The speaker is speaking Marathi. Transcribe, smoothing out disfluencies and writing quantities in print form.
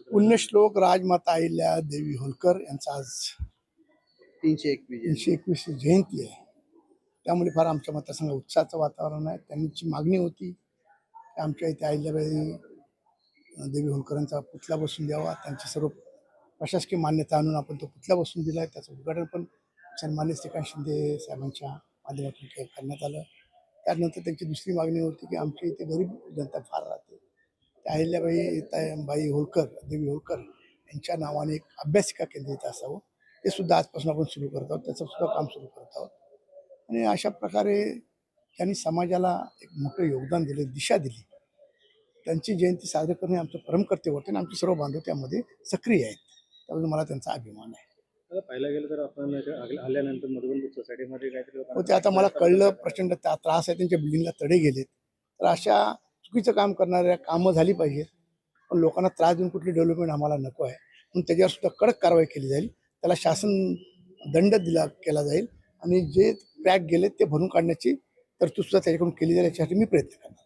पुण्यश्लोक राजमाता अहिल्या देवी होलकर यांचा आज 321 321 जयंती आहे. त्यामुळे फार आमच्या मतदारसंघात उत्साहाचं वातावरण आहे. त्यांची मागणी होती की आमच्या इथे अहिल्याबाई देवी होलकरांचा पुतळा बसून द्यावा. त्यांची सर्व प्रशासकीय मान्यता आणून आपण तो पुतळा बसून दिला आहे. त्याचं उद्घाटन पण सन्माननीय श्रीकांत शिंदे साहेबांच्या माध्यमातून करण्यात आलं. त्यानंतर त्यांची दुसरी मागणी होती की आमच्या इथे गरीब जनता फार राहते. त्या अहिल्याबाई होलकर देवी होलकर यांच्या नावाने एक अभ्यासिका केंद्र इथं असावं. ते सुद्धा आजपासून आपण सुरू करत आहोत. त्याचं सुद्धा काम सुरू करत आहोत. आणि अशा प्रकारे त्यांनी समाजाला एक मोठं योगदान दिलं, दिशा दिली. त्यांची जयंती साजरी करणे आमचं परमकर्तव्य होतं आणि आमचे सर्व बांधव त्यामध्ये सक्रिय आहेत. त्यामुळे मला त्यांचा अभिमान आहे. पाहायला गेलं तर आपण आल्यानंतर मधुबन सोसायटीमध्ये काहीतरी हो, ते आता मला कळलं, प्रचंड त्रास आहे. त्यांच्या बिल्डिंगला तडे गेलेत. तर अशा चुकीचं काम करणाऱ्या कामं झाली पाहिजेत, पण लोकांना त्रास देऊन कुठली डेव्हलपमेंट आम्हाला नको आहे. म्हणून त्याच्यावर सुद्धा कडक कारवाई केली जाईल. त्याला शासन दंड केला जाईल आणि जे क्रॅक गेलेत ते भरून काढण्याची तरतूद सुद्धा त्याच्याकडून केली जाईल. याच्यासाठी मी प्रयत्न करणार.